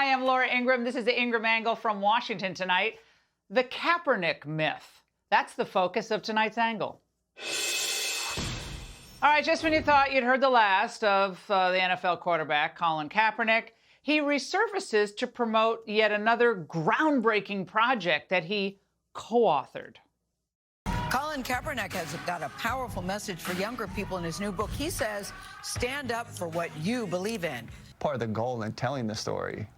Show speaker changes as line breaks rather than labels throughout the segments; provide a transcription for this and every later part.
Hi, I'm Laura Ingraham. This is the Ingraham Angle from Washington tonight. The Kaepernick myth. That's the focus of tonight's angle. All right, just when you thought you'd heard the last of the NFL quarterback, Colin Kaepernick, he resurfaces to promote yet another groundbreaking project that he co-authored.
Colin Kaepernick has got a powerful message for younger people in his new book. He says, stand up for what you believe in.
Part of the goal in telling the story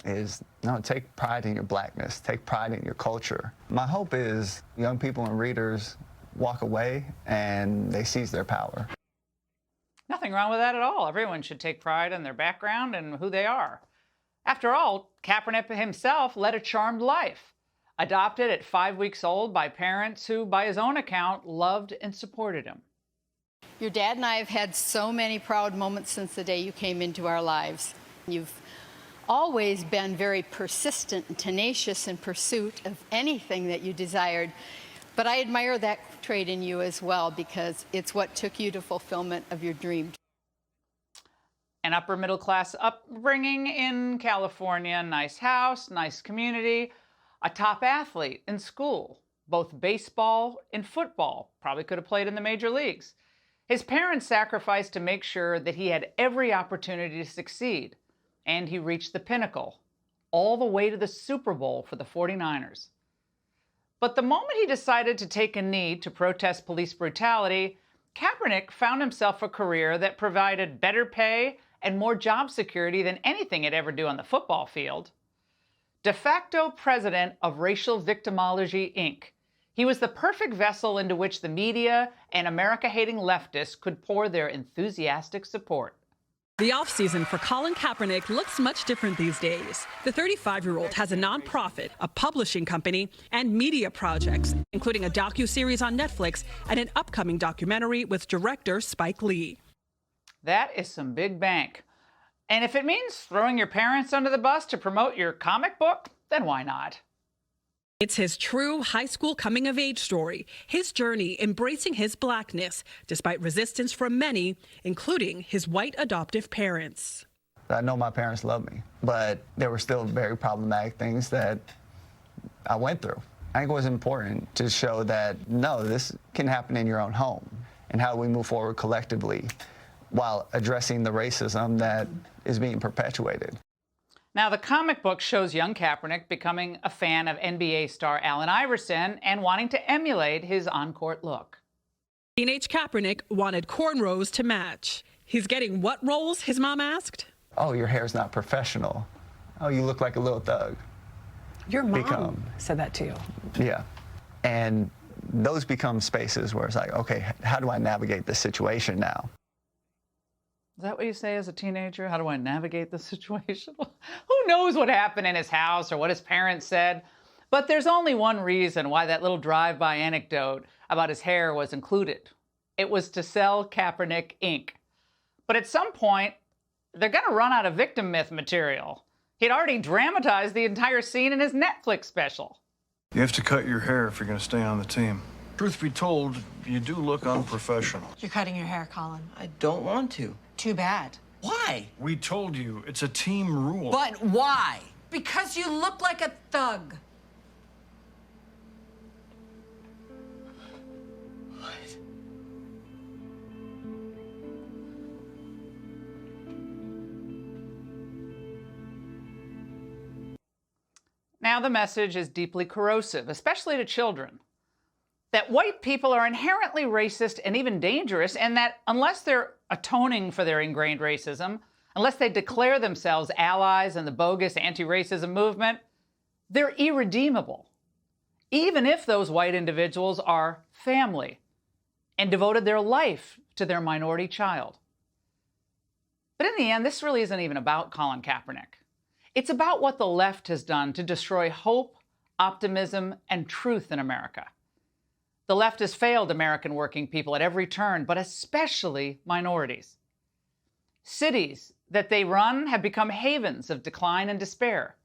is, take pride in your blackness, take pride in your culture. My hope is young people and readers walk away and they seize their power.
Nothing wrong with that at all. Everyone should take pride in their background and who they are. After all, Kaepernick himself led a charmed life, adopted at 5 weeks old by parents who, by his own account, loved and supported him.
Your dad and I have had so many proud moments since the day you came into our lives. You've always been very persistent and tenacious in pursuit of anything that you desired. But I admire that trait in you as well, because it's what took you to fulfillment of your dream.
An upper middle class upbringing in California, nice house, nice community, a top athlete in school, both baseball and football, probably could have played in the major leagues. His parents sacrificed to make sure that he had every opportunity to succeed, and he reached the pinnacle, all the way to the Super Bowl for the 49ers. But the moment he decided to take a knee to protest police brutality, Kaepernick found himself a career that provided better pay and more job security than anything he'd ever do on the football field. De facto president of Racial Victimology, Inc., he was the perfect vessel into which the media and America-hating leftists could pour their enthusiastic support.
The offseason for Colin Kaepernick looks much different these days. The 35-year-old has a nonprofit, a publishing company, and media projects, including a docuseries on Netflix and an upcoming documentary with director Spike Lee.
That is some big bank. And if it means throwing your parents under the bus to promote your comic book, then why not?
It's his true high school coming-of-age story, his journey embracing his blackness, despite resistance from many, including his white adoptive parents.
I know my parents love me, but there were still very problematic things that I went through. I think it was important to show that, no, this can happen in your own home, and how we move forward collectively while addressing the racism that is being perpetuated.
Now, the comic book shows young Kaepernick becoming a fan of NBA star Allen Iverson and wanting to emulate his on-court look.
Teenage Kaepernick wanted cornrows to match. He's getting what roles, his mom asked?
Oh, your hair's not professional. Oh, you look like a little thug.
Your mom said that to you?
Yeah. And those become spaces where it's like, okay, how do I navigate this situation now?
Is that what you say as a teenager? How do I navigate the situation? Who knows what happened in his house or what his parents said? But there's only one reason why that little drive-by anecdote about his hair was included. It was to sell Kaepernick ink. But at some point, they're going to run out of victim myth material. He'd already dramatized the entire scene in his Netflix special.
You have to cut your hair if you're going to stay on the team. Truth be told, you do look unprofessional.
You're cutting your hair, Colin.
I don't want to.
Too bad.
Why?
We told you, it's a team rule.
But why?
Because you look like a thug.
What?
Now the message is deeply corrosive, especially to children. That white people are inherently racist and even dangerous, and that unless they're atoning for their ingrained racism, unless they declare themselves allies in the bogus anti-racism movement, they're irredeemable, even if those white individuals are family and devoted their life to their minority child. But in the end, this really isn't even about Colin Kaepernick. It's about what the left has done to destroy hope, optimism, and truth in America. The left has failed American working people at every turn, but especially minorities. Cities that they run have become havens of decline and despair.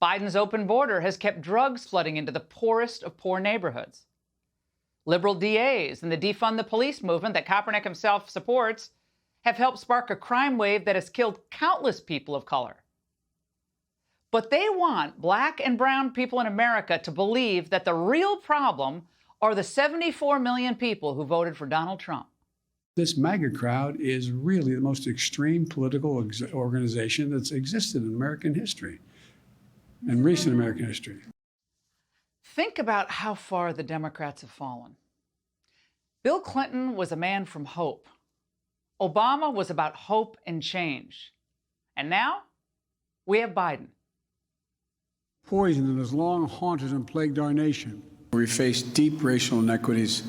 Biden's open border has kept drugs flooding into the poorest of poor neighborhoods. Liberal DAs and the defund the police movement that Kaepernick himself supports have helped spark a crime wave that has killed countless people of color. But they want black and brown people in America to believe that the real problem are the 74 million people who voted for Donald Trump.
This MAGA crowd is really the most extreme political organization that's existed in American history, in recent American history.
Think about how far the Democrats have fallen. Bill Clinton was a man from hope. Obama was about hope and change. And now we have Biden.
Poison that has long haunted and plagued our nation. We face deep racial inequities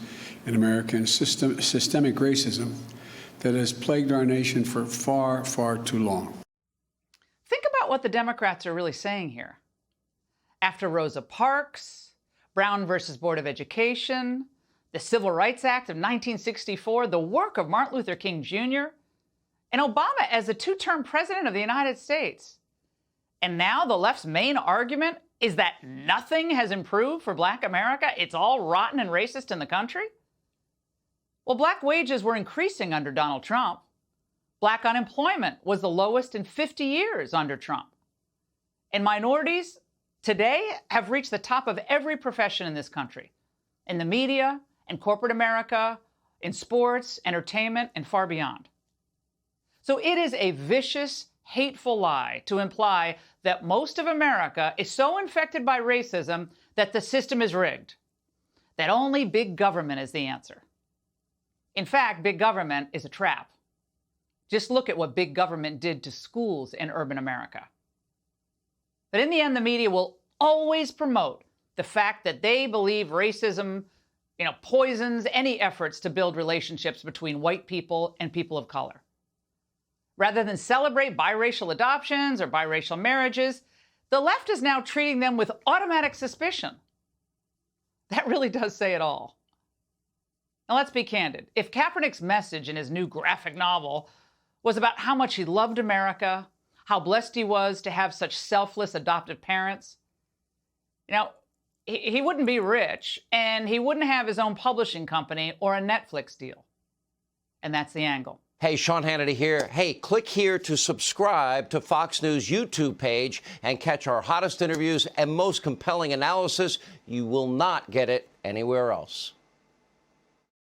in America and systemic racism that has plagued our nation for far, far too long.
Think about what the Democrats are really saying here. After Rosa Parks, Brown versus Board of Education, the Civil Rights Act of 1964, the work of Martin Luther King Jr., and Obama as the two-term president of the United States. And now the left's main argument is that nothing has improved for black America? It's all rotten and racist in the country? Well, black wages were increasing under Donald Trump. Black unemployment was the lowest in 50 years under Trump. And minorities today have reached the top of every profession in this country, in the media, in corporate America, in sports, entertainment, and far beyond. So it is a vicious, hateful lie to imply that most of America is so infected by racism that the system is rigged, that only big government is the answer. In fact, big government is a trap. Just look at what big government did to schools in urban America. But in the end, the media will always promote the fact that they believe racism, poisons any efforts to build relationships between white people and people of color. Rather than celebrate biracial adoptions or biracial marriages, the left is now treating them with automatic suspicion. That really does say it all. Now, let's be candid. If Kaepernick's message in his new graphic novel was about how much he loved America, how blessed he was to have such selfless adoptive parents, he wouldn't be rich, and he wouldn't have his own publishing company or a Netflix deal. And that's the angle.
Hey, Sean Hannity here. Hey, click here to subscribe to Fox News YouTube page and catch our hottest interviews and most compelling analysis. You will not get it anywhere else.